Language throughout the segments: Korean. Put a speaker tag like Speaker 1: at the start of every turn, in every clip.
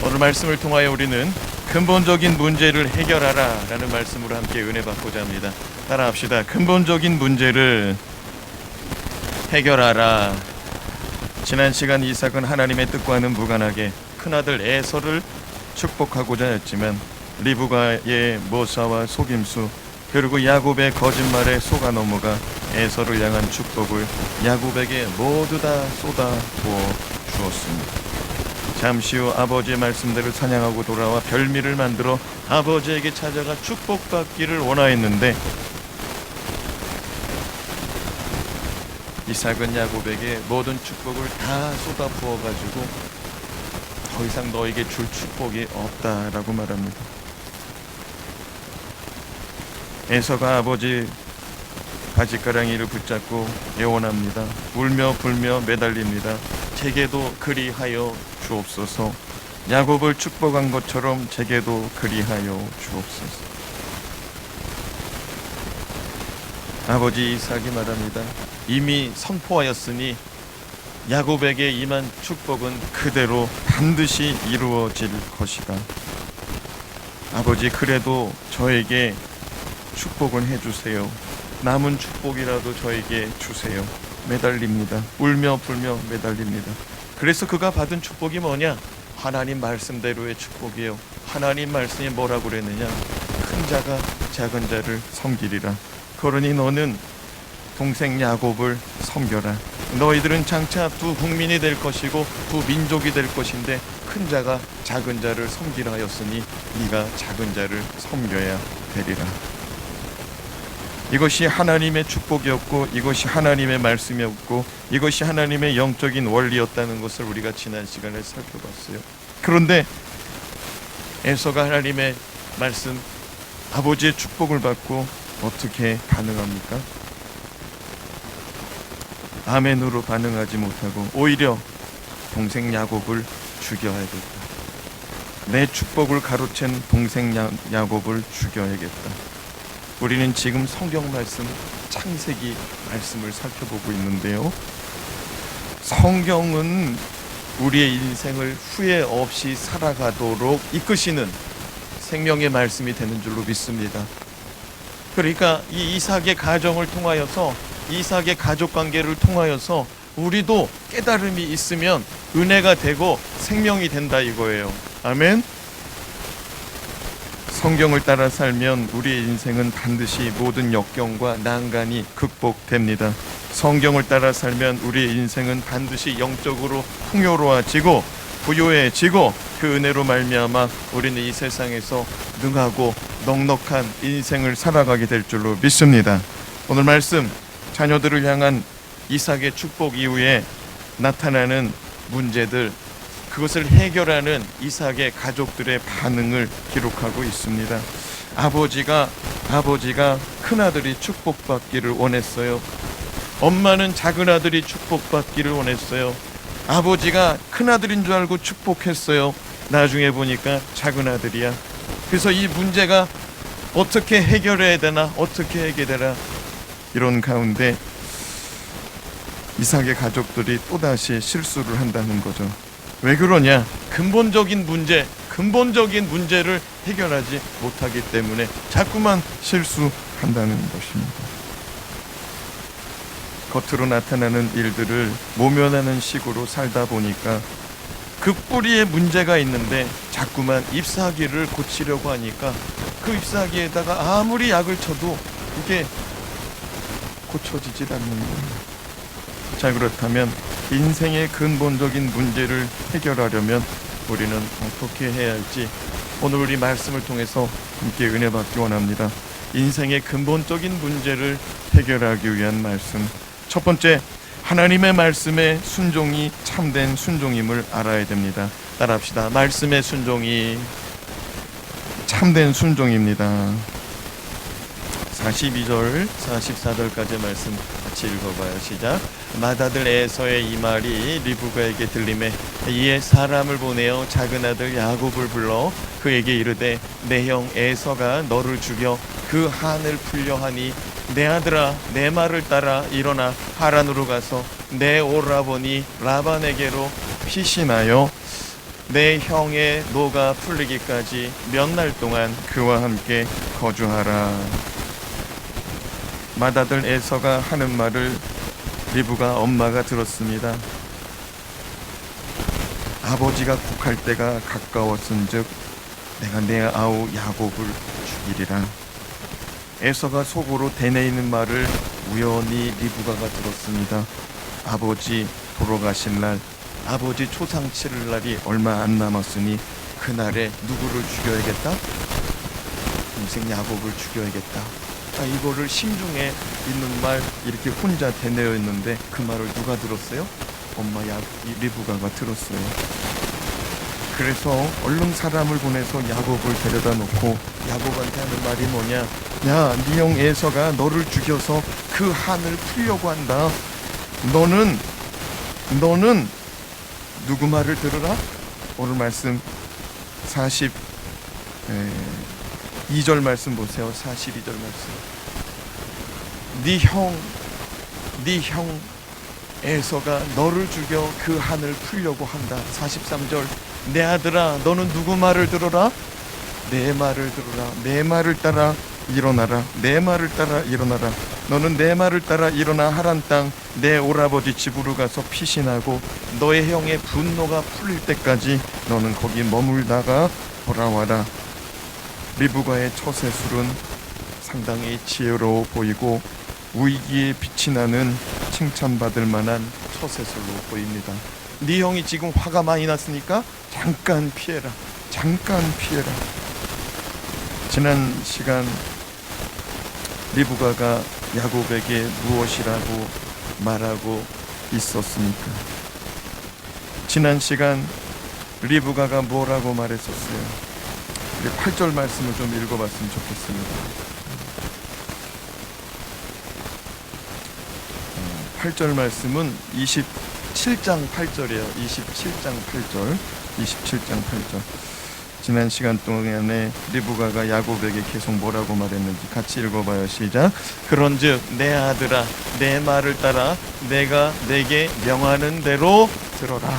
Speaker 1: 오늘 말씀을 통하여 우리는 근본적인 문제를 해결하라 라는 말씀으로 함께 은혜 받고자 합니다. 따라합시다. 근본적인 문제를 해결하라. 지난 시간 이삭은 하나님의 뜻과는 무관하게 큰아들 에서를 축복하고자 했지만 리브가의 모사와 속임수 그리고 야곱의 거짓말에 속아 넘어가 에서를 향한 축복을 야곱에게 모두 다 쏟아부어 주었습니다. 잠시 후 아버지의 말씀대로 사냥하고 돌아와 별미를 만들어 아버지에게 찾아가 축복받기를 원하였는데 이삭은 야곱에게 모든 축복을 다 쏟아부어가지고 더 이상 너에게 줄 축복이 없다라고 말합니다. 에서가 아버지 바지가랑이를 붙잡고 애원합니다. 울며 불며 매달립니다. 제게도 그리하여 주옵소서. 야곱을 축복한 것처럼 제게도 그리하여 주옵소서. 아버지 이삭이 말합니다. 이미 선포하였으니 야곱에게 임한 축복은 그대로 반드시 이루어질 것이다. 아버지 그래도 저에게 축복은 해주세요. 남은 축복이라도 저에게 주세요. 매달립니다. 울며 불며 매달립니다. 그래서 그가 받은 축복이 뭐냐? 하나님 말씀대로의 축복이에요. 하나님 말씀이 뭐라고 그랬느냐? 큰 자가 작은 자를 섬기리라. 그러니 너는 동생 야곱을 섬겨라. 너희들은 장차 두 국민이 될 것이고 두 민족이 될 것인데 큰 자가 작은 자를 섬기라 하였으니 네가 작은 자를 섬겨야 되리라. 이것이 하나님의 축복이었고 이것이 하나님의 말씀이었고 이것이 하나님의 영적인 원리였다는 것을 우리가 지난 시간에 살펴봤어요. 그런데 에서가 하나님의 말씀 아버지의 축복을 받고 어떻게 반응합니까? 아멘으로 반응하지 못하고 오히려 동생 야곱을 죽여야겠다. 내 축복을 가로챈 동생 야곱을 죽여야겠다. 우리는 지금 성경 말씀 창세기 말씀을 살펴보고 있는데요. 성경은 우리의 인생을 후회 없이 살아가도록 이끄시는 생명의 말씀이 되는 줄로 믿습니다. 그러니까 이 이삭의 가정을 통하여서 이삭의 가족관계를 통하여서 우리도 깨달음이 있으면 은혜가 되고 생명이 된다 이거예요. 아멘. 성경을 따라 살면 우리의 인생은 반드시 모든 역경과 난간이 극복됩니다. 성경을 따라 살면 우리의 인생은 반드시 영적으로 풍요로워지고 부요해지고 그 은혜로 말미암아 우리는 이 세상에서 능하고 넉넉한 인생을 살아가게 될 줄로 믿습니다. 오늘 말씀 자녀들을 향한 이삭의 축복 이후에 나타나는 문제들 그것을 해결하는 이삭의 가족들의 반응을 기록하고 있습니다. 아버지가 큰아들이 축복받기를 원했어요. 엄마는 작은아들이 축복받기를 원했어요. 아버지가 큰아들인 줄 알고 축복했어요. 나중에 보니까 작은아들이야. 그래서 이 문제가 어떻게 해결해야 되나 어떻게 해결되나 이런 가운데 이삭의 가족들이 또다시 실수를 한다는 거죠. 왜 그러냐? 근본적인 문제를 해결하지 못하기 때문에 자꾸만 실수한다는 것입니다. 겉으로 나타나는 일들을 모면하는 식으로 살다 보니까 그 뿌리에 문제가 있는데 자꾸만 잎사귀를 고치려고 하니까 그 잎사귀에다가 아무리 약을 쳐도 이게 고쳐지질 않는 거예요. 자, 그렇다면 인생의 근본적인 문제를 해결하려면 우리는 어떻게 해야 할지 오늘 우리 말씀을 통해서 함께 은혜 받기 원합니다. 인생의 근본적인 문제를 해결하기 위한 말씀. 첫 번째, 하나님의 말씀에 순종이 참된 순종임을 알아야 됩니다. 따라합시다. 말씀의 순종이 참된 순종입니다. 42절, 44절까지의 말씀 같이 읽어봐요. 시작. 맏아들 에서의 이 말이 리브가에게 들리매 이에 사람을 보내어 작은아들 야곱을 불러 그에게 이르되 내 형 에서가 너를 죽여 그 한을 풀려 하니 내 아들아 내 말을 따라 일어나 하란으로 가서 내 오라버니 라반에게로 피신하여 내 형의 노가 풀리기까지 몇 날 동안 그와 함께 거주하라. 맏아들 에서가 하는 말을 리브가 엄마가 들었습니다. 아버지가 곡할 때가 가까웠은즉 내가 내 아우 야곱을 죽이리라. 에서가 속으로 되뇌이는 말을 우연히 리브가가 들었습니다. 아버지 돌아가신 날, 아버지 초상 치를 날이 얼마 안 남았으니 그날에 누구를 죽여야겠다? 동생 야곱을 죽여야겠다. 이거를 심중에 있는 말 이렇게 혼자 되뇌어 있는데 그 말을 누가 들었어요? 엄마 리브가가 들었어요. 그래서 얼른 사람을 보내서 야곱을 데려다 놓고 야곱한테 하는 말이 뭐냐? 야, 네 형 에서가 너를 죽여서 그 한을 풀려고 한다. 너는 누구 말을 들으라? 오늘 말씀 42절 말씀 보세요. 42절 말씀. 네 형 에서가 너를 죽여 그 한을 풀려고 한다. 43절. 내 아들아, 너는 누구 말을 들어라? 내 말을 들어라. 내 말을 따라 일어나라. 내 말을 따라 일어나라. 너는 내 말을 따라 일어나 하란 땅 내 오라버지 집으로 가서 피신하고 너의 형의 분노가 풀릴 때까지 너는 거기 머물다가 돌아와라. 리브가의 처세술은 상당히 지혜로워 보이고 위기에 빛이 나는 칭찬받을 만한 처세술로 보입니다. 네 형이 지금 화가 많이 났으니까 잠깐 피해라. 잠깐 피해라. 지난 시간 리브가가 야곱에게 무엇이라고 말하고 있었습니까? 지난 시간 리브가가 뭐라고 말했었어요? 우리 8절 말씀을 좀 읽어봤으면 좋겠습니다. 8절 말씀은 27장 8절이에요. 27장 8절. 지난 시간 동안에 리브가가 야곱에게 계속 뭐라고 말했는지 같이 읽어봐요. 시작. 그런즉 내 아들아, 내 말을 따라 내가 내게 명하는 대로 들어라.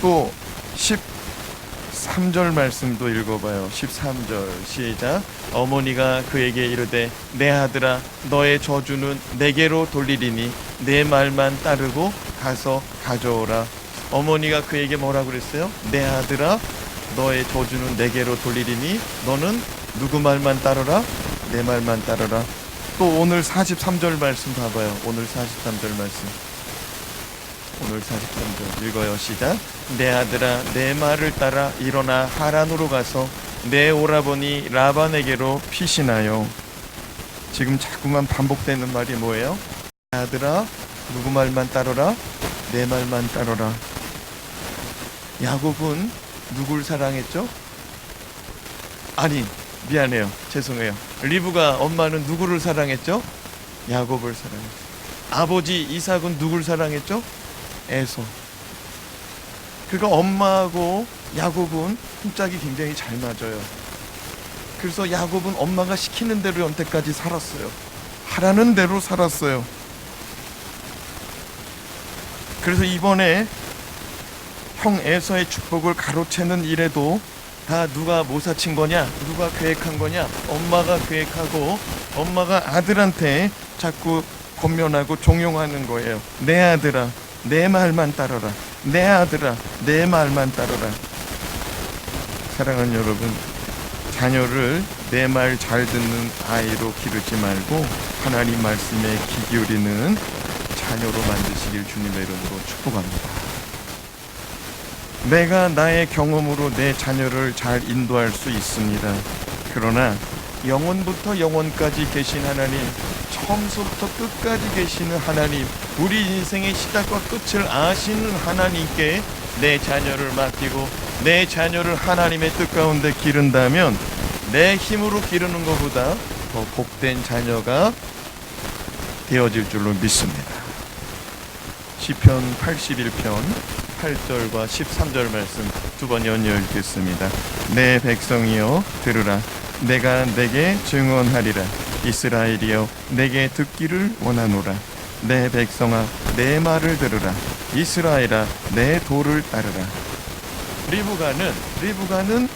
Speaker 1: 또 13절 말씀도 읽어봐요. 13절 시작. 어머니가 그에게 이르되 내 아들아, 너의 저주는 내게로 돌리리니 내 말만 따르고 가서 가져오라. 어머니가 그에게 뭐라고 그랬어요? 내 아들아, 너의 저주는 내게로 돌리리니 너는 누구 말만 따르라? 내 말만 따르라. 또 오늘 43절 말씀 봐봐요. 오늘 43절 말씀. 오늘 43절 읽어요. 시작. 내 아들아, 내 말을 따라 일어나 하란으로 가서 내 오라버니 라반에게로 피신하여. 지금 자꾸만 반복되는 말이 뭐예요? 내 아들아, 누구 말만 따르라? 내 말만 따르라. 야곱은 누굴 사랑했죠? 아니, 미안해요. 죄송해요. 리브가 엄마는 누구를 사랑했죠? 야곱을 사랑했죠. 아버지 이삭은 누굴 사랑했죠? 에서. 그러니까 엄마하고 야곱은 짝이 굉장히 잘 맞아요. 그래서 야곱은 엄마가 시키는 대로 여태까지 살았어요. 하라는 대로 살았어요. 그래서 이번에 형 에서의 축복을 가로채는 일에도 다 누가 모사친 거냐? 누가 계획한 거냐? 엄마가 계획하고 엄마가 아들한테 자꾸 권면하고 종용하는 거예요. 내 아들아, 내 말만 따르라. 내 아들아, 내 말만 따르라. 사랑하는 여러분, 자녀를 내 말 잘 듣는 아이로 기르지 말고 하나님 말씀에 귀 기울이는 자녀로 만드시길 주님의 이름으로 축복합니다. 내가 나의 경험으로 내 자녀를 잘 인도할 수 있습니다. 그러나 영원부터 영원까지 계신 하나님, 처음부터 끝까지 계시는 하나님, 우리 인생의 시작과 끝을 아시는 하나님께 내 자녀를 맡기고 내 자녀를 하나님의 뜻 가운데 기른다면 내 힘으로 기르는 것보다 더 복된 자녀가 되어질 줄로 믿습니다. 시편 81편 8절과 13절 말씀 두 번 연이어 읽겠습니다. 내 백성이여 들으라. 내가 내게 증언하리라. 이스라엘이여 내게 듣기를 원하노라. 내 백성아 내 말을 들으라. 이스라엘아 내 도를 따르라. 리브가는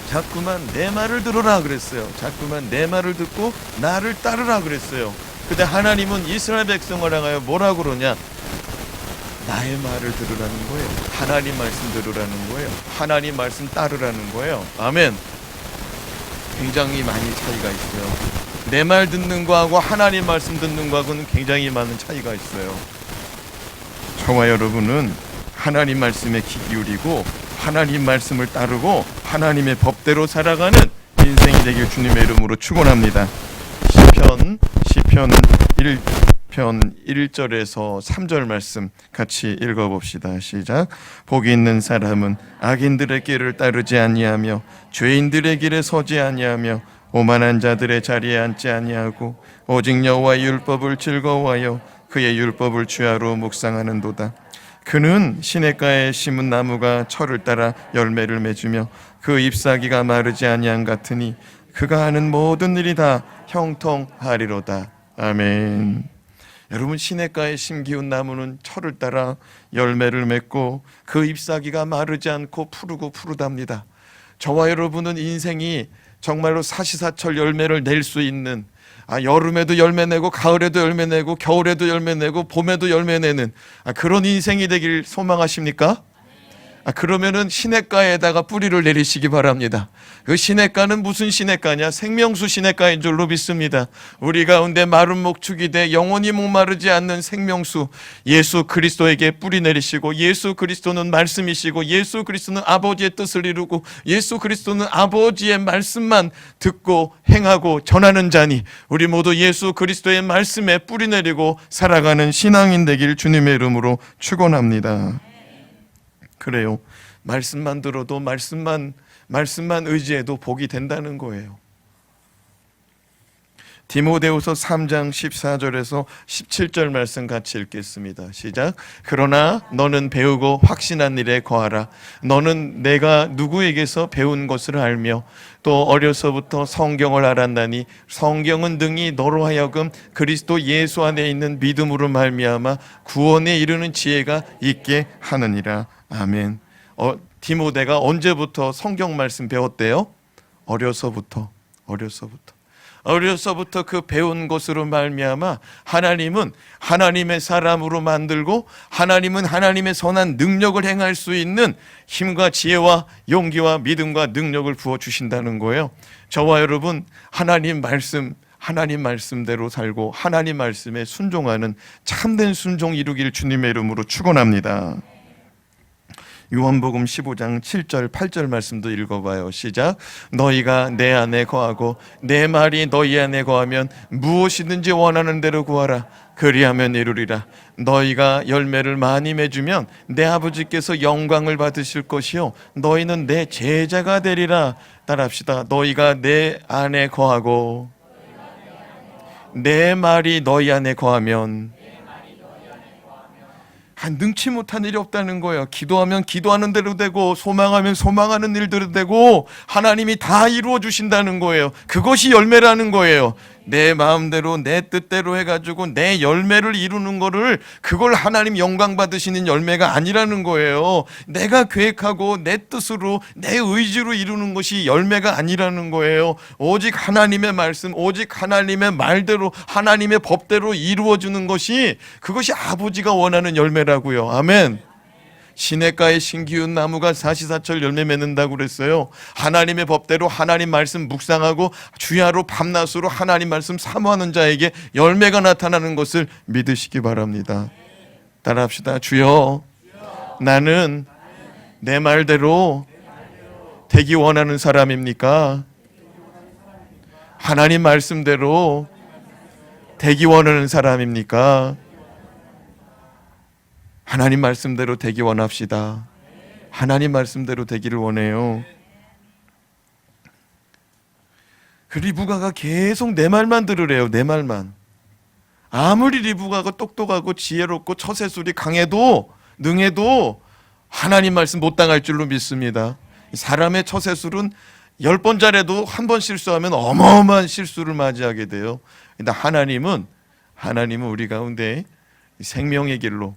Speaker 1: 자꾸만 내 말을 들으라 그랬어요. 자꾸만 내 말을 듣고 나를 따르라 그랬어요. 근데 하나님은 이스라엘 백성을 향하여 뭐라 그러냐? 나의 말을 들으라는 거예요. 하나님 말씀 들으라는 거예요. 하나님 말씀 따르라는 거예요. 아멘. 굉장히 많이 차이가 있어요. 내 말 듣는 거하고 하나님 말씀 듣는 거하고는 굉장히 많은 차이가 있어요. 저와 여러분은 하나님 말씀에 귀 기울이고 하나님 말씀을 따르고 하나님의 법대로 살아가는 인생이 되길 주님의 이름으로 축원합니다. 시편 1편 1절에서 3절 말씀 같이 읽어봅시다. 시작. 복이 있는 사람은 악인들의 길을 따르지 아니하며 죄인들의 길에 서지 아니하며 오만한 자들의 자리에 앉지 아니하고 오직 여호와의 율법을 즐거워하여 그의 율법을 주야로 묵상하는도다. 그는 시냇가에 심은 나무가 철을 따라 열매를 맺으며 그 잎사귀가 마르지 아니한 같으니 그가 하는 모든 일이 다 형통하리로다. 아멘. 여러분, 시냇가에 심기운 나무는 철을 따라 열매를 맺고 그 잎사귀가 마르지 않고 푸르답니다. 저와 여러분은 인생이 정말로 사시사철 열매를 낼 수 있는, 여름에도 열매 내고 가을에도 열매 내고 겨울에도 열매 내고 봄에도 열매 내는 그런 인생이 되길 소망하십니까? 그러면은 시냇가에다가 뿌리를 내리시기 바랍니다. 그 시냇가는 무슨 시냇가냐? 생명수 시냇가인 줄로 믿습니다. 우리 가운데 마른 목축이 돼 영원히 목마르지 않는 생명수 예수 그리스도에게 뿌리 내리시고, 예수 그리스도는 말씀이시고, 예수 그리스도는 아버지의 뜻을 이루고, 예수 그리스도는 아버지의 말씀만 듣고 행하고 전하는 자니 우리 모두 예수 그리스도의 말씀에 뿌리 내리고 살아가는 신앙인 되길 주님의 이름으로 축원합니다. 그래요. 말씀만 들어도 말씀만 의지해도 복이 된다는 거예요. 디모데후서 3장 14절에서 17절 말씀 같이 읽겠습니다. 시작. 그러나 너는 배우고 확신한 일에 거하라. 너는 내가 누구에게서 배운 것을 알며 또 어려서부터 성경을 알았나니 성경은 등이 너로 하여금 그리스도 예수 안에 있는 믿음으로 말미암아 구원에 이르는 지혜가 있게 하느니라. 아멘. 디모데가 언제부터 성경 말씀 배웠대요? 어려서부터 그 배운 것으로 말미암아 하나님은 하나님의 사람으로 만들고 하나님은 하나님의 선한 능력을 행할 수 있는 힘과 지혜와 용기와 믿음과 능력을 부어주신다는 거예요. 저와 여러분, 하나님 말씀대로 살고 하나님 말씀에 순종하는 참된 순종 이루길 주님의 이름으로 축원합니다. 요한복음 15장 7절 8절 말씀도 읽어봐요. 시작. 너희가 내 안에 거하고 내 말이 너희 안에 거하면 무엇이든지 원하는 대로 구하라. 그리하면 이루리라. 너희가 열매를 많이 맺으면 내 아버지께서 영광을 받으실 것이요 너희는 내 제자가 되리라. 따라합시다. 너희가 내 안에 거하고 내 말이 너희 안에 거하면 능치 못한 일이 없다는 거예요. 기도하면 기도하는 대로 되고 소망하면 소망하는 일대로 되고 하나님이 다 이루어 주신다는 거예요. 그것이 열매라는 거예요. 내 마음대로 내 뜻대로 해가지고 내 열매를 이루는 거를, 그걸 하나님 영광 받으시는 열매가 아니라는 거예요. 내가 계획하고 내 뜻으로 내 의지로 이루는 것이 열매가 아니라는 거예요. 오직 하나님의 말씀, 오직 하나님의 말대로 하나님의 법대로 이루어주는 것이, 그것이 아버지가 원하는 열매라고요. 아멘. 시냇가에 심기운 나무가 사시사철 열매 맺는다고 그랬어요. 하나님의 법대로 하나님 말씀 묵상하고 주야로 밤낮으로 하나님 말씀 사모하는 자에게 열매가 나타나는 것을 믿으시기 바랍니다. 따라합시다. 주여, 나는 내 말대로 되기 원하는 사람입니까? 하나님 말씀대로 되기 원하는 사람입니까? 하나님 말씀대로 되기 원합시다. 하나님 말씀대로 되기를 원해요. 그 리브가가 계속 내 말만 들으래요. 내 말만. 아무리 리브가가 똑똑하고 지혜롭고 처세술이 강해도 능해도 하나님 말씀 못 당할 줄로 믿습니다. 사람의 처세술은 10번 잘해도 한 번 실수하면 어마어마한 실수를 맞이하게 돼요. 근데 하나님은 우리 가운데 생명의 길로,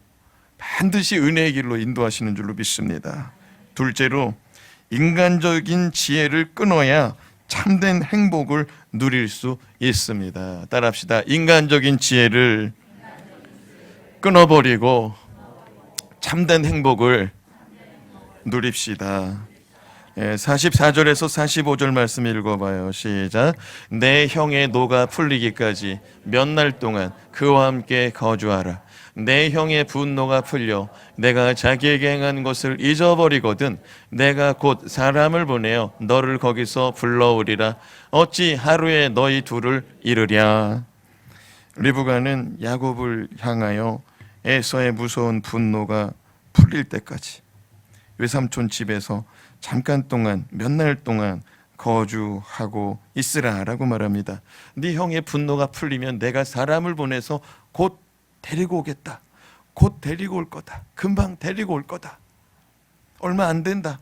Speaker 1: 반드시 은혜의 길로 인도하시는 줄로 믿습니다. 둘째로 인간적인 지혜를 끊어야 참된 행복을 누릴 수 있습니다. 따라합시다. 인간적인 지혜를 끊어버리고 참된 행복을 누립시다. 44절에서 45절 말씀 읽어봐요. 시작. 내 형의 노가 풀리기까지 몇 날 동안 그와 함께 거주하라. 내 형의 분노가 풀려 내가 자기에게 행한 것을 잊어버리거든 내가 곧 사람을 보내어 너를 거기서 불러오리라. 어찌 하루에 너희 둘을 이르랴. 리브가는 야곱을 향하여 에서의 무서운 분노가 풀릴 때까지 외삼촌 집에서 잠깐 동안 몇 날 동안 거주하고 있으라라고 말합니다. 네 형의 분노가 풀리면 내가 사람을 보내서 곧 데리고 오겠다. 곧 데리고 올 거다. 금방 데리고 올 거다. 얼마 안 된다.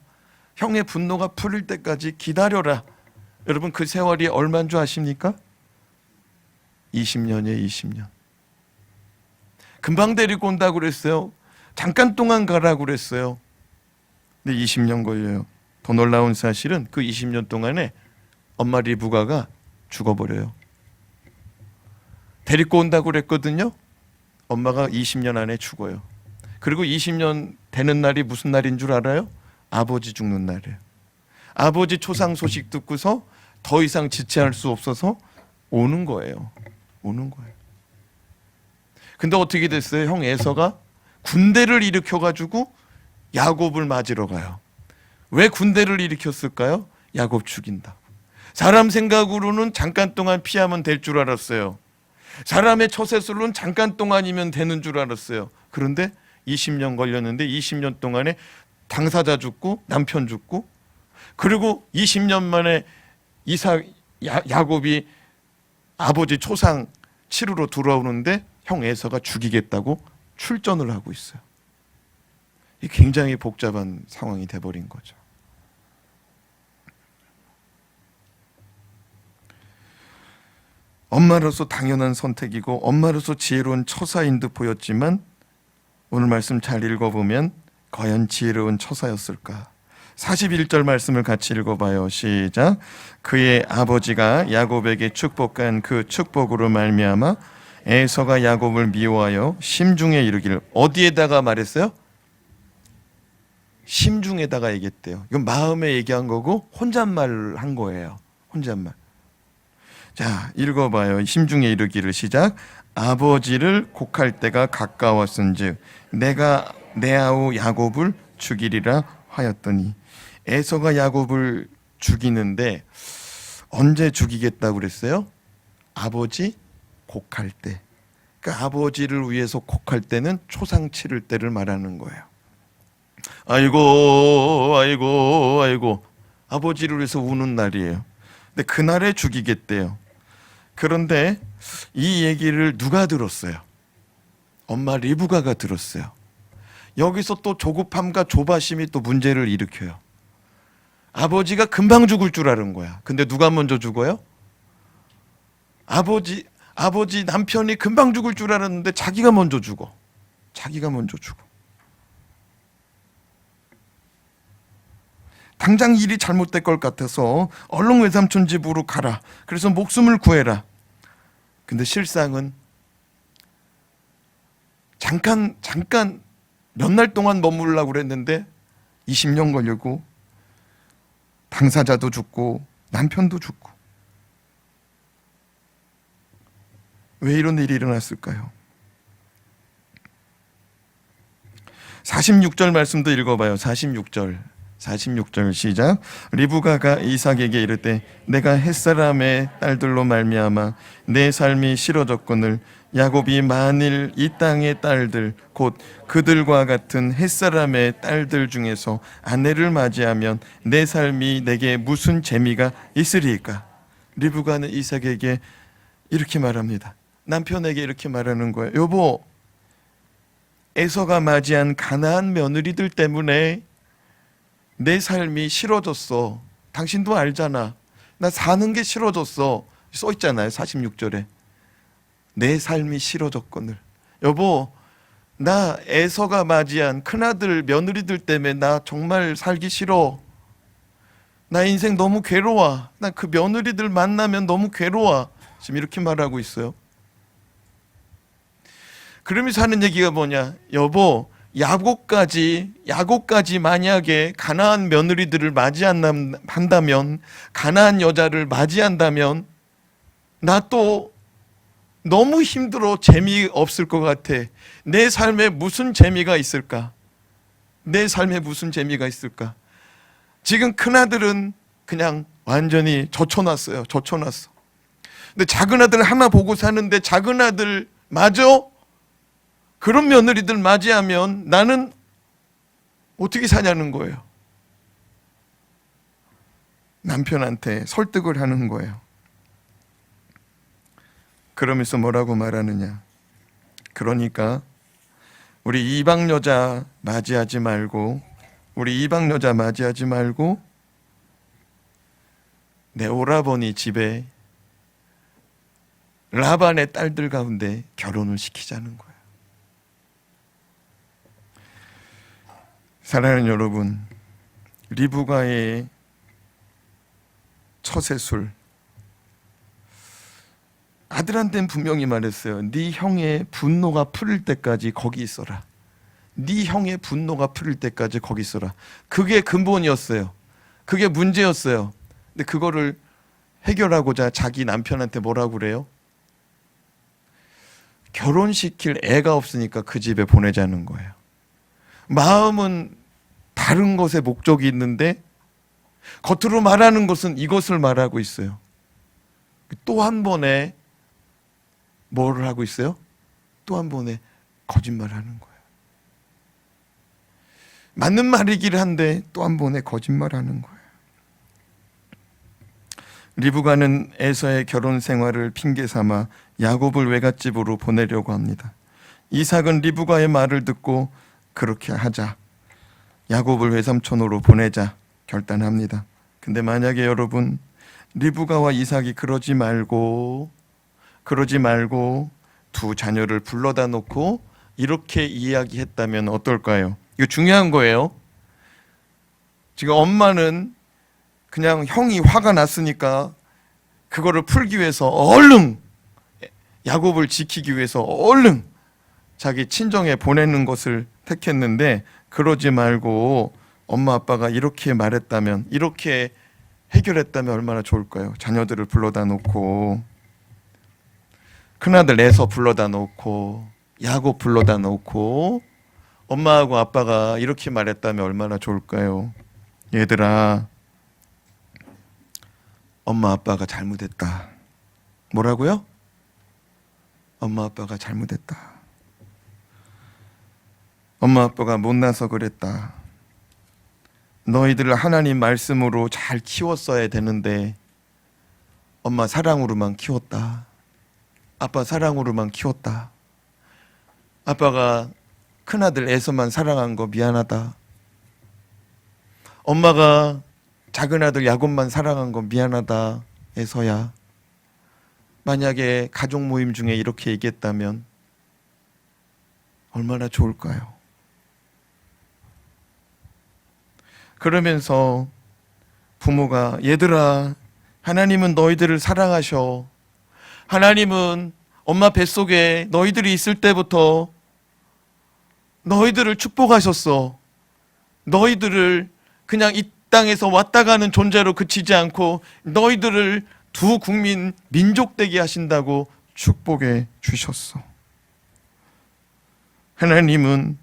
Speaker 1: 형의 분노가 풀릴 때까지 기다려라. 여러분 그 세월이 얼마인 줄 아십니까? 20년이에요. 20년. 금방 데리고 온다고 그랬어요. 잠깐 동안 가라고 그랬어요. 근데 20년 걸려요. 더 놀라운 사실은 그 20년 동안에 엄마 리브가가 죽어버려요. 데리고 온다고 그랬거든요. 엄마가 20년 안에 죽어요. 그리고 20년 되는 날이 무슨 날인 줄 알아요? 아버지 죽는 날이에요. 아버지 초상 소식 듣고서 더 이상 지체할 수 없어서 오는 거예요. 오는 거예요. 근데 어떻게 됐어요? 형 에서가 군대를 일으켜가지고 야곱을 맞으러 가요. 왜 군대를 일으켰을까요? 야곱 죽인다. 사람 생각으로는 잠깐 동안 피하면 될 줄 알았어요. 사람의 처세술로는 잠깐 동안이면 되는 줄 알았어요. 그런데 20년 걸렸는데 20년 동안에 당사자 죽고 남편 죽고 그리고 20년 만에 야곱이 아버지 초상 치르러 돌아오는데 형 에서가 죽이겠다고 출전을 하고 있어요. 이 굉장히 복잡한 상황이 돼버린 거죠. 엄마로서 당연한 선택이고 엄마로서 지혜로운 처사인 듯 보였지만 오늘 말씀 잘 읽어보면 과연 지혜로운 처사였을까? 41절 말씀을 같이 읽어봐요. 시작. 그의 아버지가 야곱에게 축복한 그 축복으로 말미암아 에서가 야곱을 미워하여 심중에 이르기를. 어디에다가 말했어요? 심중에다가 얘기했대요. 이건 마음에 얘기한 거고 혼잣말을 한 거예요. 혼잣말. 자, 읽어봐요. 심중에 이르기를. 시작. 아버지를 곡할 때가 가까웠은즉 내가 내 아우 야곱을 죽이리라 하였더니. 에서가 야곱을 죽이는데 언제 죽이겠다고 그랬어요? 아버지 곡할 때. 그러니까 아버지를 위해서 곡할 때는 초상 치를 때를 말하는 거예요. 아이고 아이고 아이고 아버지를 위해서 우는 날이에요. 근데 그날에 죽이겠대요. 그런데 이 얘기를 누가 들었어요? 엄마 리브가가 들었어요. 여기서 또 조급함과 조바심이 또 문제를 일으켜요. 아버지가 금방 죽을 줄 아는 거야. 근데 누가 먼저 죽어요? 아버지 남편이 금방 죽을 줄 알았는데 자기가 먼저 죽어. 자기가 먼저 죽어. 당장 일이 잘못될 것 같아서 얼른 외삼촌 집으로 가라. 그래서 목숨을 구해라. 근데 실상은 잠깐 몇 날 동안 머물려고 그랬는데 20년 걸리고 당사자도 죽고 남편도 죽고. 왜 이런 일이 일어났을까요? 46절 말씀도 읽어봐요. 46절 시작. 리브가가 이삭에게 이르되 내가 햇사람의 딸들로 말미암아 내 삶이 싫어졌거늘 야곱이 만일 이 땅의 딸들 곧 그들과 같은 햇사람의 딸들 중에서 아내를 맞이하면 내 삶이 내게 무슨 재미가 있으리까? 리브가는 이삭에게 이렇게 말합니다. 남편에게 이렇게 말하는 거예요. 여보, 에서가 맞이한 가나안 며느리들 때문에 내 삶이 싫어졌어. 당신도 알잖아. 나 사는 게 싫어졌어. 써 있잖아요. 46절에. 내 삶이 싫어졌거늘. 여보, 나 에서가 맞이한 큰아들 며느리들 때문에 나 정말 살기 싫어. 나 인생 너무 괴로워. 나 그 며느리들 만나면 너무 괴로워. 지금 이렇게 말하고 있어요. 그러면서 하는 얘기가 뭐냐? 여보, 야곱까지 만약에 가나안 며느리들을 맞이한다면, 가나안 여자를 맞이한다면 나 또 너무 힘들어. 재미없을 것 같아. 내 삶에 무슨 재미가 있을까? 내 삶에 무슨 재미가 있을까? 지금 큰아들은 그냥 완전히 젖혀놨어요. 젖혀놨어. 근데 작은아들 하나 보고 사는데 작은아들 마저 그런 며느리들 맞이하면 나는 어떻게 사냐는 거예요. 남편한테 설득을 하는 거예요. 그러면서 뭐라고 말하느냐? 그러니까 우리 이방 여자 맞이하지 말고 내 오라버니 집에 라반의 딸들 가운데 결혼을 시키자는 거예요. 사랑하는 여러분, 리브가의 처세술, 아들한테는 분명히 말했어요. 네 형의 분노가 풀릴 때까지 거기 있어라. 네 형의 분노가 풀릴 때까지 거기 있어라. 그게 근본이었어요. 그게 문제였어요. 근데 그거를 해결하고자 자기 남편한테 뭐라고 그래요? 결혼시킬 애가 없으니까 그 집에 보내자는 거예요. 마음은 다른 것에 목적이 있는데 겉으로 말하는 것은 이것을 말하고 있어요. 또 한 번에 뭐를 하고 있어요? 또 한 번에 거짓말을 하는 거예요. 맞는 말이긴 한데 또 한 번에 거짓말하는 거예요. 리브가는 에서의 결혼 생활을 핑계 삼아 야곱을 외갓집으로 보내려고 합니다. 이삭은 리브가의 말을 듣고 그렇게 하자, 야곱을 외삼촌으로 보내자 결단합니다. 근데 만약에 여러분, 리브가와 이삭이 그러지 말고 두 자녀를 불러다 놓고 이렇게 이야기했다면 어떨까요? 이거 중요한 거예요. 지금 엄마는 그냥 형이 화가 났으니까 그거를 풀기 위해서 얼른, 야곱을 지키기 위해서 얼른 자기 친정에 보내는 것을 택했는데, 그러지 말고 엄마 아빠가 이렇게 말했다면, 이렇게 해결했다면 얼마나 좋을까요? 자녀들을 불러다 놓고, 큰아들 에서 불러다 놓고, 야곱 불러다 놓고, 엄마하고 아빠가 이렇게 말했다면 얼마나 좋을까요? 얘들아, 엄마 아빠가 잘못했다. 뭐라고요? 엄마 아빠가 잘못했다. 엄마 아빠가 못나서 그랬다. 너희들을 하나님 말씀으로 잘 키웠어야 되는데 엄마 사랑으로만 키웠다. 아빠 사랑으로만 키웠다. 아빠가 큰아들 에서만 사랑한 거 미안하다. 엄마가 작은아들 야곱만 사랑한 거 미안하다. 에서야, 만약에 가족 모임 중에 이렇게 얘기했다면 얼마나 좋을까요? 그러면서 부모가, 얘들아, 하나님은 너희들을 사랑하셔. 하나님은 엄마 뱃속에 너희들이 있을 때부터 너희들을 축복하셨어. 너희들을 그냥 이 땅에서 왔다 가는 존재로 그치지 않고 너희들을 두 국민, 민족 되게 하신다고 축복해 주셨어. 하나님은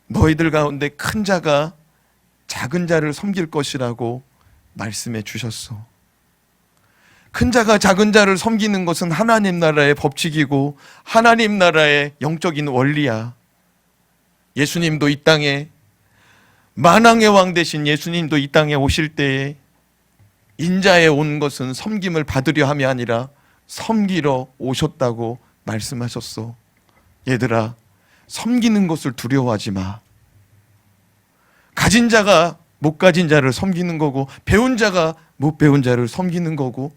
Speaker 1: 너희들 가운데 큰 자가 작은 자를 섬길 것이라고 말씀해 주셨어. 큰 자가 작은 자를 섬기는 것은 하나님 나라의 법칙이고 하나님 나라의 영적인 원리야. 예수님도 이 땅에, 만왕의 왕 되신 예수님도 이 땅에 오실 때에 인자에 온 것은 섬김을 받으려 함이 아니라 섬기러 오셨다고 말씀하셨어. 얘들아, 섬기는 것을 두려워하지 마. 가진 자가 못 가진 자를 섬기는 거고, 배운 자가 못 배운 자를 섬기는 거고,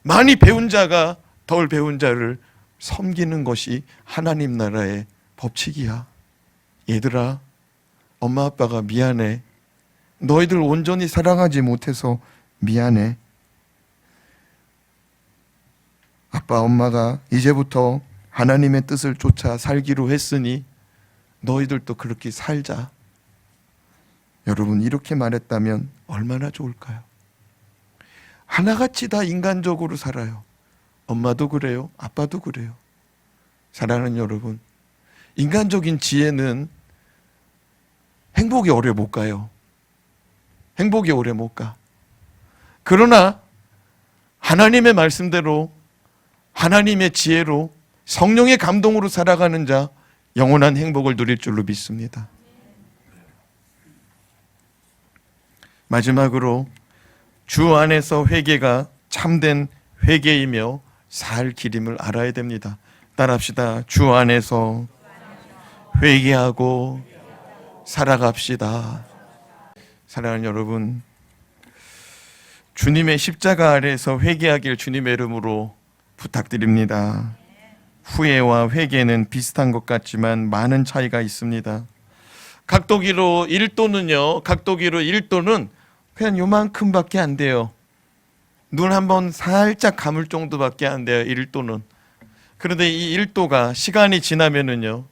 Speaker 1: 많이 배운 자가 덜 배운 자를 섬기는 것이 하나님 나라의 법칙이야. 얘들아, 엄마 아빠가 미안해. 너희들 온전히 사랑하지 못해서 미안해. 아빠 엄마가 이제부터 하나님의 뜻을 쫓아 살기로 했으니 너희들도 그렇게 살자. 여러분, 이렇게 말했다면 얼마나 좋을까요? 하나같이 다 인간적으로 살아요. 엄마도 그래요. 아빠도 그래요. 사랑하는 여러분, 인간적인 지혜는 행복이 오래 못 가요. 행복이 오래 못 가. 그러나 하나님의 말씀대로, 하나님의 지혜로, 성령의 감동으로 살아가는 자, 영원한 행복을 누릴 줄로 믿습니다. 마지막으로 주 안에서 회개가 참된 회개이며 살 길임을 알아야 됩니다. 따라합시다. 주 안에서 회개하고 살아갑시다. 사랑하는 여러분, 주님의 십자가 아래에서 회개하길 주님의 이름으로 부탁드립니다. 후회와 회개는 비슷한 것 같지만 많은 차이가 있습니다. 각도기로 1도는 그냥 요만큼밖에 안 돼요. 눈 한번 살짝 감을 정도밖에 안 돼요. 1도는. 그런데 이 1도가 시간이 지나면은요,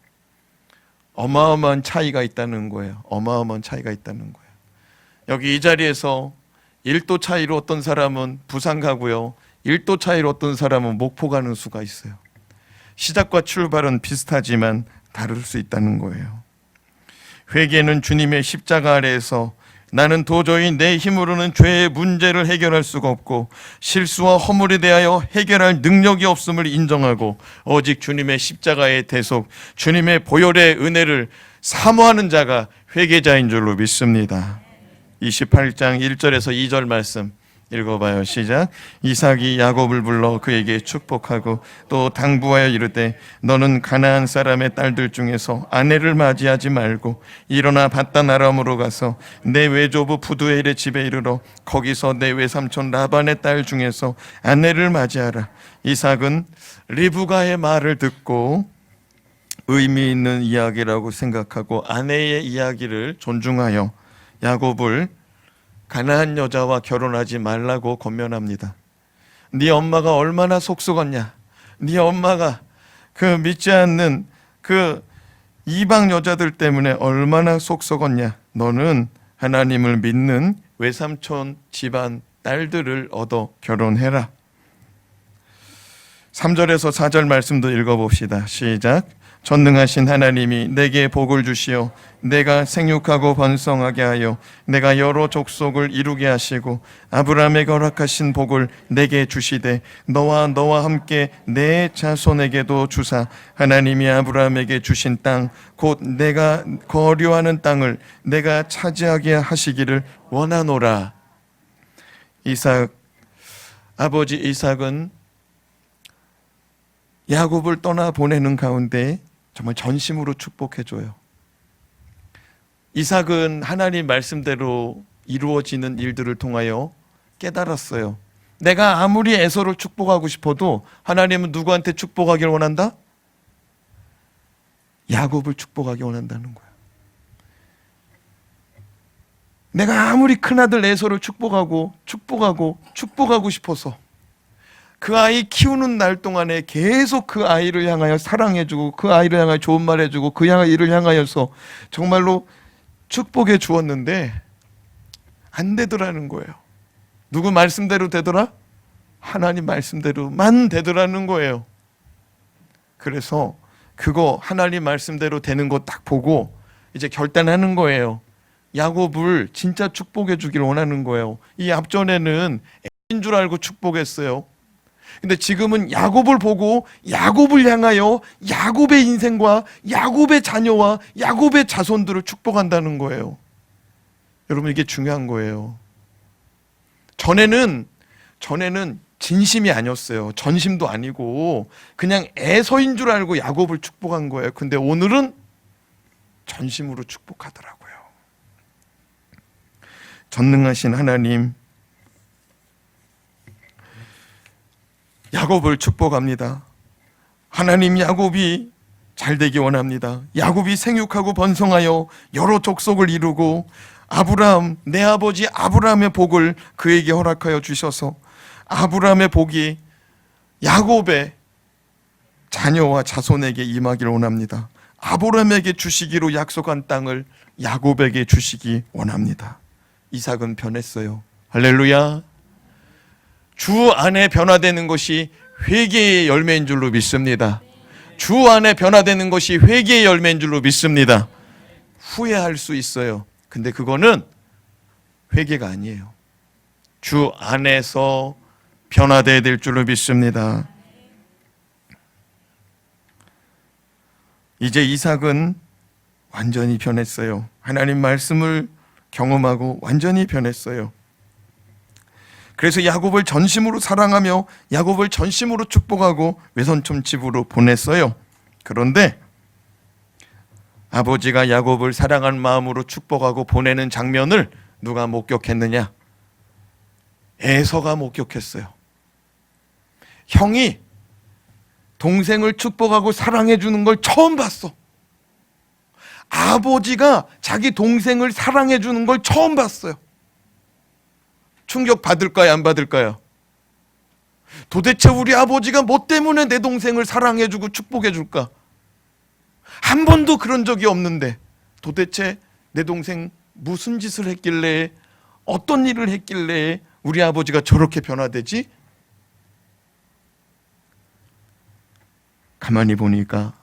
Speaker 1: 어마어마한 차이가 있다는 거예요. 어마어마한 차이가 있다는 거예요. 여기 이 자리에서 1도 차이로 어떤 사람은 부산 가고요, 1도 차이로 어떤 사람은 목포 가는 수가 있어요. 시작과 출발은 비슷하지만 다를 수 있다는 거예요. 회개는 주님의 십자가 아래에서 나는 도저히 내 힘으로는 죄의 문제를 해결할 수가 없고 실수와 허물에 대하여 해결할 능력이 없음을 인정하고 오직 주님의 십자가의 대속, 주님의 보혈의 은혜를 사모하는 자가 회개자인 줄로 믿습니다. 28장 1절에서 2절 말씀 읽어봐요. 시작. 이삭이 야곱을 불러 그에게 축복하고 또 당부하여 이르되 너는 가나안 사람의 딸들 중에서 아내를 맞이하지 말고 일어나 밧단 아람으로 가서 내 외조부 부두엘의 집에 이르러 거기서 내 외삼촌 라반의 딸 중에서 아내를 맞이하라. 이삭은 리브가의 말을 듣고 의미 있는 이야기라고 생각하고 아내의 이야기를 존중하여 야곱을 가나안 여자와 결혼하지 말라고 권면합니다. 네 엄마가 얼마나 속썩었냐. 네 엄마가 그 믿지 않는 그 이방 여자들 때문에 얼마나 속썩었냐. 너는 하나님을 믿는 외삼촌 집안 딸들을 얻어 결혼해라. 3절에서 4절 말씀도 읽어봅시다. 시작. 전능하신 하나님이 내게 복을 주시어 내가 생육하고 번성하게 하여 내가 여러 족속을 이루게 하시고 아브라함에게 허락하신 복을 내게 주시되 너와 함께 내 자손에게도 주사 하나님이 아브라함에게 주신 땅 곧 내가 거류하는 땅을 내가 차지하게 하시기를 원하노라. 아버지 이삭은 야곱을 떠나 보내는 가운데 정말 전심으로 축복해줘요. 이삭은 하나님 말씀대로 이루어지는 일들을 통하여 깨달았어요. 내가 아무리 에서를 축복하고 싶어도 하나님은 누구한테 축복하길 원한다? 야곱을 축복하기 원한다는 거야. 내가 아무리 큰아들 에서를 축복하고 싶어서 그 아이 키우는 날 동안에 계속 그 아이를 향하여 사랑해주고 그 아이를 향하여 좋은 말 해주고 그 아이를 향하여서 정말로 축복해 주었는데 안 되더라는 거예요. 누구 말씀대로 되더라? 하나님 말씀대로만 되더라는 거예요. 그래서 그거 하나님 말씀대로 되는 거 딱 보고 이제 결단하는 거예요. 야곱을 진짜 축복해 주길 원하는 거예요. 이 앞전에는 애인 줄 알고 축복했어요. 근데 지금은 야곱을 보고 야곱을 향하여 야곱의 인생과 야곱의 자녀와 야곱의 자손들을 축복한다는 거예요. 여러분, 이게 중요한 거예요. 전에는 진심이 아니었어요. 전심도 아니고 그냥 애서인 줄 알고 야곱을 축복한 거예요. 근데 오늘은 전심으로 축복하더라고요. 전능하신 하나님, 야곱을 축복합니다. 하나님, 야곱이 잘 되기 원합니다. 야곱이 생육하고 번성하여 여러 족속을 이루고 아브라함, 내 아버지 아브라함의 복을 그에게 허락하여 주셔서 아브라함의 복이 야곱의 자녀와 자손에게 임하기를 원합니다. 아브라함에게 주시기로 약속한 땅을 야곱에게 주시기 원합니다. 이삭은 변했어요. 할렐루야. 주 안에 변화되는 것이 회개의 열매인 줄로 믿습니다. 주 안에 변화되는 것이 회개의 열매인 줄로 믿습니다. 후회할 수 있어요. 근데 그거는 회개가 아니에요. 주 안에서 변화되어야 될 줄로 믿습니다. 이제 이삭은 완전히 변했어요. 하나님 말씀을 경험하고 완전히 변했어요. 그래서 야곱을 전심으로 사랑하며 야곱을 전심으로 축복하고 외손촌 집으로 보냈어요. 그런데 아버지가 야곱을 사랑한 마음으로 축복하고 보내는 장면을 누가 목격했느냐? 에서가 목격했어요. 형이 동생을 축복하고 사랑해 주는 걸 처음 봤어. 아버지가 자기 동생을 사랑해 주는 걸 처음 봤어요. 충격 받을까요? 안 받을까요? 도대체 우리 아버지가 뭐 때문에 내 동생을 사랑해 주고 축복해 줄까? 한 번도 그런 적이 없는데 도대체 내 동생 무슨 짓을 했길래, 어떤 일을 했길래 우리 아버지가 저렇게 변화되지? 가만히 보니까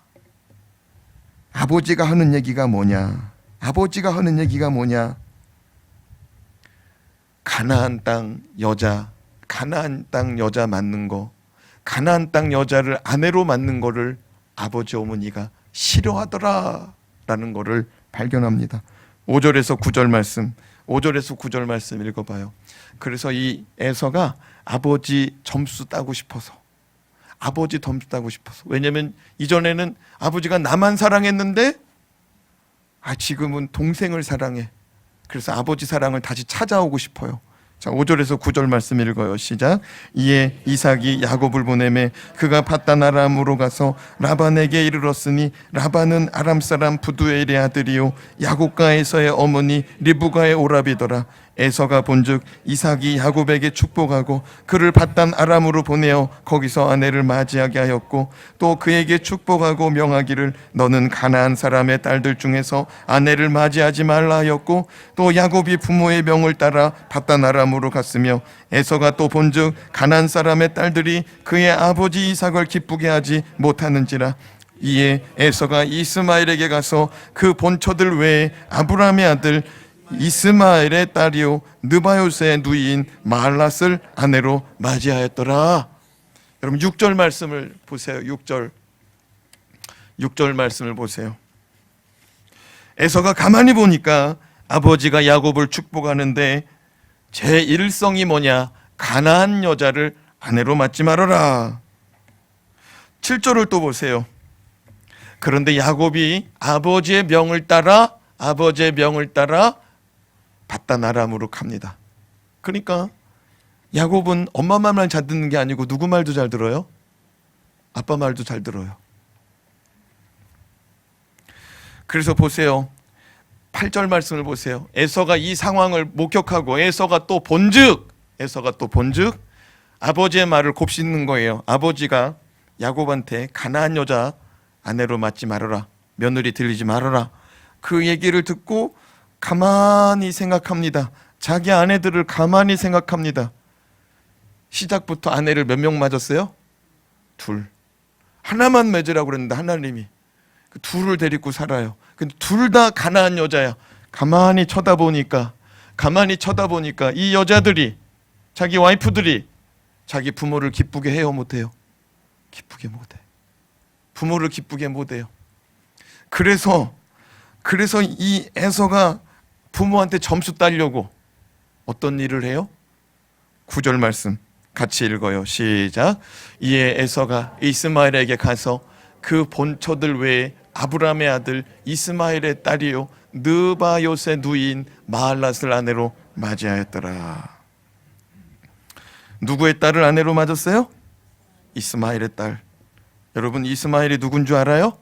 Speaker 1: 아버지가 하는 얘기가 뭐냐? 아버지가 하는 얘기가 뭐냐? 가나안 땅 여자, 가나안 땅 여자 맞는 거, 가나안 땅 여자를 아내로 맞는 거를 아버지 어머니가 싫어하더라 라는 거를 발견합니다. 5절에서 9절 말씀, 5절에서 9절 말씀 읽어봐요. 그래서 이 에서가 아버지 점수 따고 싶어서, 아버지 점수 따고 싶어서, 왜냐면 이전에는 아버지가 나만 사랑했는데 지금은 동생을 사랑해. 그래서 아버지 사랑을 다시 찾아오고 싶어요. 자, 5절에서 9절 말씀 읽어요. 시작. 이에 이삭이 야곱을 보내매 그가 밧단 아람으로 가서 라반에게 이르렀으니 라반은 아람 사람 부두엘의 아들이요 야곱과 에서의 어머니 리브가의 오라비더라. 에서가 본즉 이삭이 야곱에게 축복하고 그를 밧단 아람으로 보내어 거기서 아내를 맞이하게 하였고 또 그에게 축복하고 명하기를 너는 가나안 사람의 딸들 중에서 아내를 맞이하지 말라 하였고 또 야곱이 부모의 명을 따라 밧단 아람으로 갔으며 에서가 또 본즉 가나안 사람의 딸들이 그의 아버지 이삭을 기쁘게 하지 못하는지라. 이에 에서가 이스마엘에게 가서 그 본처들 외에 아브라함의 아들 이스마엘의 딸이요 느바요스의 누이인 마할랏을 아내로 맞이하였더라. 여러분 6절 말씀을 보세요. 6절 말씀을 보세요. 에서가 가만히 보니까 아버지가 야곱을 축복하는데 제 일성이 뭐냐? 가나안 여자를 아내로 맞지 말아라. 7절을 또 보세요. 그런데 야곱이 아버지의 명을 따라 밧단 아람으로 갑니다. 그러니까 야곱은 엄마 말만 잘 듣는 게 아니고 누구 말도 잘 들어요? 아빠 말도 잘 들어요. 그래서 보세요. 8절 말씀을 보세요. 에서가 이 상황을 목격하고 에서가 또 본즉 아버지의 말을 곱씹는 거예요. 아버지가 야곱한테 가나안 여자 아내로 맞지 말아라, 며느리 들리지 말아라, 그 얘기를 듣고 가만히 생각합니다. 자기 아내들을 가만히 생각합니다. 시작부터 아내를 몇 명 맞았어요? 둘. 하나만 맺으라고 그랬는데 하나님이 그 둘을 데리고 살아요. 근데 둘 다 가나안 여자야. 가만히 쳐다보니까 이 여자들이, 자기 와이프들이 자기 부모를 기쁘게 해요, 못해요? 기쁘게 못해. 부모를 기쁘게 못해요. 그래서 이 에서가 부모한테 점수 따려고 어떤 일을 해요? 9절 말씀 같이 읽어요. 시작. 이에 에서가 이스마엘에게 가서 그 본처들 외에 아브라함의 아들 이스마엘의 딸이요 느바요스의 누이인 마할랏을 아내로 맞이하였더라. 누구의 딸을 아내로 맞았어요? 이스마엘의 딸. 여러분 이스마엘이 누군 줄 알아요?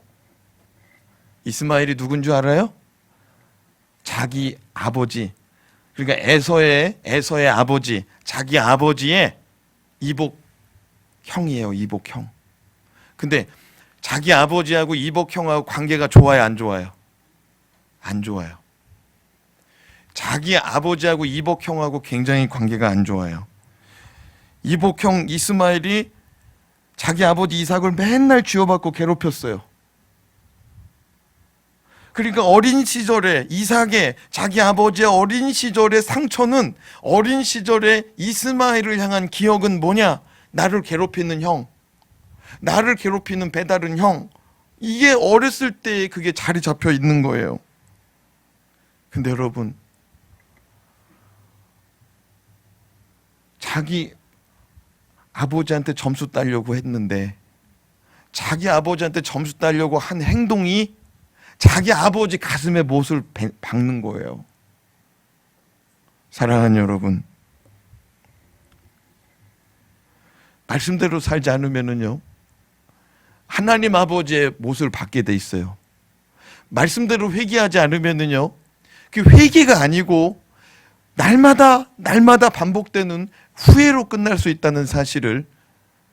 Speaker 1: 이스마엘이 누군 줄 알아요? 자기 아버지, 그러니까 에서의 아버지, 자기 아버지의 이복 형이에요. 이복 형. 근데 자기 아버지하고 이복 형하고 관계가 좋아요, 안 좋아요? 안 좋아요. 자기 아버지하고 이복 형하고 굉장히 관계가 안 좋아요. 이복 형 이스마엘이 자기 아버지 이삭을 맨날 쥐어받고 괴롭혔어요. 그러니까 어린 시절에 이삭의 자기 아버지의 어린 시절의 상처는 어린 시절에 이스마엘을 향한 기억은 뭐냐? 나를 괴롭히는 형, 나를 괴롭히는 배다른 형. 이게 어렸을 때 그게 자리 잡혀 있는 거예요. 근데 여러분, 자기 아버지한테 점수 따려고 했는데 자기 아버지한테 점수 따려고 한 행동이 자기 아버지 가슴에 못을 박는 거예요. 사랑하는 여러분, 말씀대로 살지 않으면요 하나님 아버지의 못을 받게 돼 있어요. 말씀대로 회개하지 않으면요 그 회개가 아니고 날마다 반복되는 후회로 끝날 수 있다는 사실을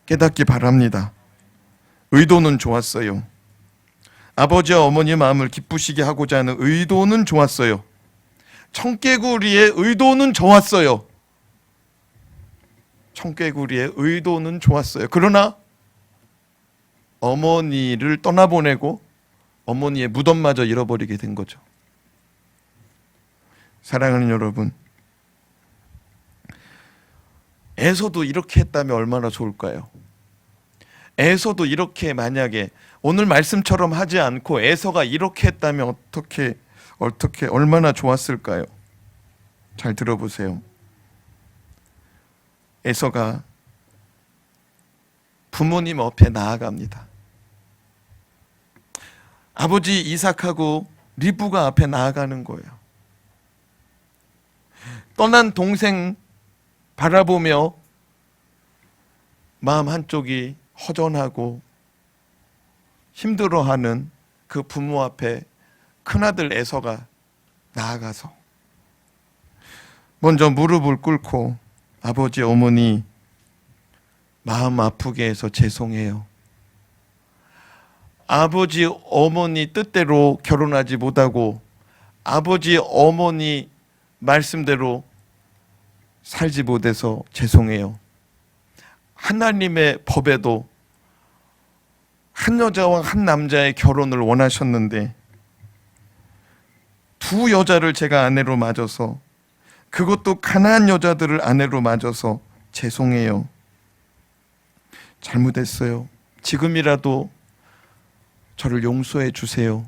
Speaker 1: 깨닫기 바랍니다. 의도는 좋았어요. 아버지와 어머니의 마음을 기쁘시게 하고자 하는 의도는 좋았어요. 청개구리의 의도는 좋았어요. 청개구리의 의도는 좋았어요. 그러나 어머니를 떠나보내고 어머니의 무덤마저 잃어버리게 된 거죠. 사랑하는 여러분, 에서도 이렇게 했다면 얼마나 좋을까요? 에서도 이렇게 만약에 오늘 말씀처럼 하지 않고 에서가 이렇게 했다면 어떻게 얼마나 좋았을까요? 잘 들어보세요. 에서가 부모님 앞에 나아갑니다. 아버지 이삭하고 리브가 앞에 나아가는 거예요. 떠난 동생 바라보며 마음 한쪽이 허전하고 힘들어하는 그 부모 앞에 큰아들 에서가 나아가서 먼저 무릎을 꿇고 아버지 어머니 마음 아프게 해서 죄송해요. 아버지 어머니 뜻대로 결혼하지 못하고 아버지 어머니 말씀대로 살지 못해서 죄송해요. 하나님의 법에도 한 여자와 한 남자의 결혼을 원하셨는데 두 여자를 제가 아내로 맞아서 그것도 가난한 여자들을 아내로 맞아서 죄송해요. 잘못했어요. 지금이라도 저를 용서해 주세요.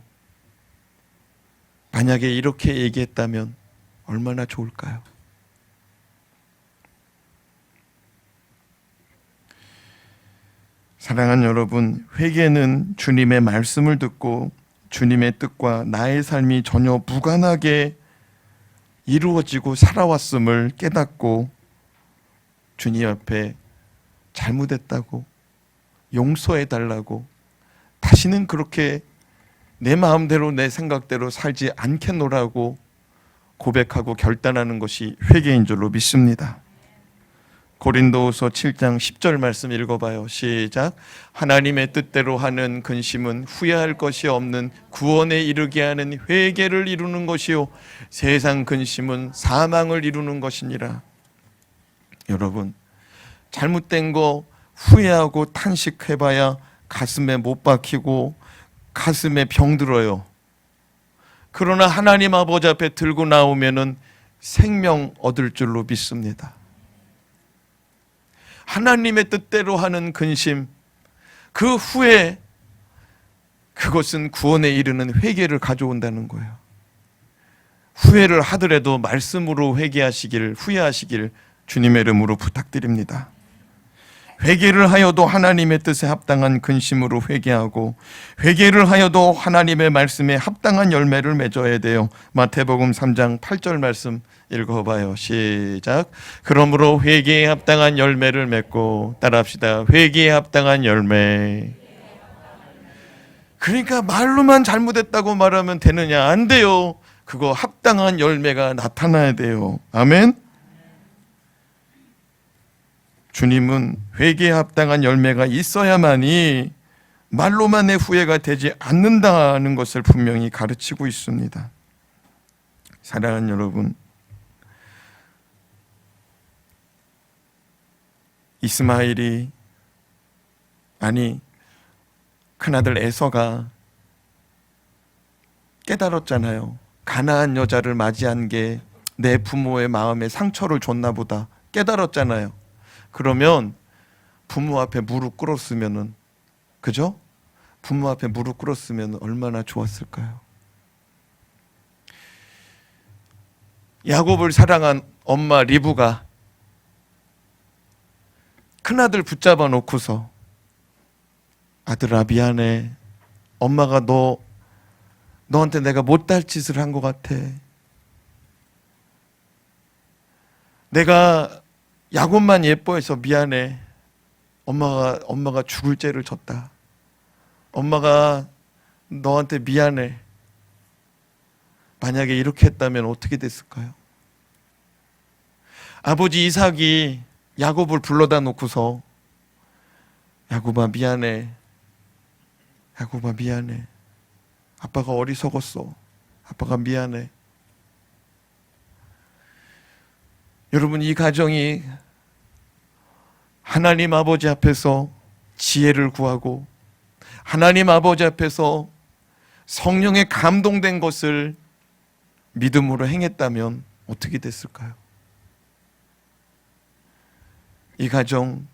Speaker 1: 만약에 이렇게 얘기했다면 얼마나 좋을까요? 사랑하는 여러분, 회개는 주님의 말씀을 듣고 주님의 뜻과 나의 삶이 전혀 무관하게 이루어지고 살아왔음을 깨닫고 주님 앞에 잘못했다고 용서해달라고 다시는 그렇게 내 마음대로 내 생각대로 살지 않겠노라고 고백하고 결단하는 것이 회개인 줄로 믿습니다. 고린도후서 7장 10절 말씀 읽어봐요. 시작. 하나님의 뜻대로 하는 근심은 후회할 것이 없는 구원에 이르게 하는 회개를 이루는 것이요 세상 근심은 사망을 이루는 것이니라. 여러분, 잘못된 거 후회하고 탄식해봐야 가슴에 못 박히고 가슴에 병들어요. 그러나 하나님 아버지 앞에 들고 나오면은 생명 얻을 줄로 믿습니다. 하나님의 뜻대로 하는 근심, 그 후에 그것은 구원에 이르는 회개를 가져온다는 거예요. 후회를 하더라도 말씀으로 후회하시길 주님의 이름으로 부탁드립니다. 회개를 하여도 하나님의 뜻에 합당한 근심으로 회개하고 회개를 하여도 하나님의 말씀에 합당한 열매를 맺어야 돼요. 마태복음 3장 8절 말씀 읽어봐요. 시작. 그러므로 회개에 합당한 열매를 맺고 따라합시다. 회개에 합당한 열매. 그러니까 말로만 잘못했다고 말하면 되느냐? 안 돼요. 그거 합당한 열매가 나타나야 돼요. 아멘. 주님은 회개에 합당한 열매가 있어야만이 말로만의 후회가 되지 않는다는 것을 분명히 가르치고 있습니다. 사랑하는 여러분, 이스마엘이, 아니 큰아들 에서가 깨달았잖아요. 가나안 여자를 맞이한 게 내 부모의 마음에 상처를 줬나 보다 깨달았잖아요. 그러면 부모 앞에 무릎 꿇었으면은, 그죠? 부모 앞에 무릎 꿇었으면 얼마나 좋았을까요? 야곱을 사랑한 엄마 리브가 큰아들 붙잡아 놓고서, 아들아 미안해. 엄마가 너한테 내가 못할 짓을 한 것 같아. 내가 야곱만 예뻐해서 미안해. 엄마가 죽을 죄를 졌다. 엄마가 너한테 미안해. 만약에 이렇게 했다면 어떻게 됐을까요? 아버지 이삭이 야곱을 불러다 놓고서, 야곱아 미안해. 야곱아 미안해. 아빠가 어리석었어. 아빠가 미안해. 여러분, 이 가정이 하나님 아버지 앞에서 지혜를 구하고 하나님 아버지 앞에서 성령에 감동된 것을 믿음으로 행했다면 어떻게 됐을까요? 이 가정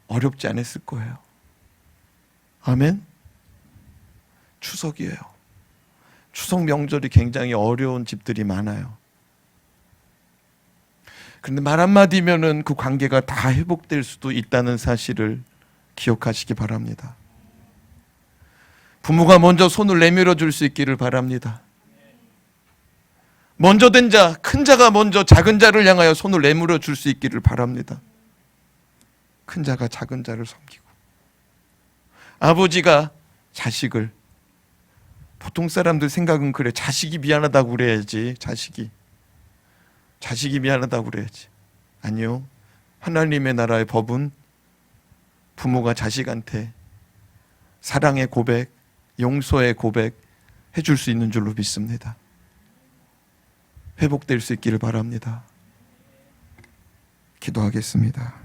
Speaker 1: 어렵지 않았을 거예요. 아멘. 추석이에요. 추석 명절이 굉장히 어려운 집들이 많아요. 그런데 말 한마디면은 그 관계가 다 회복될 수도 있다는 사실을 기억하시기 바랍니다. 부모가 먼저 손을 내밀어 줄 수 있기를 바랍니다. 먼저 된 자, 큰 자가 먼저 작은 자를 향하여 손을 내밀어 줄 수 있기를 바랍니다. 큰 자가 작은 자를 섬기고, 아버지가 자식을, 보통 사람들 생각은 그래. 자식이 미안하다고 그래야지. 자식이 미안하다고 그래야지. 아니요. 하나님의 나라의 법은 부모가 자식한테 사랑의 고백, 용서의 고백 해줄 수 있는 줄로 믿습니다. 회복될 수 있기를 바랍니다. 기도하겠습니다.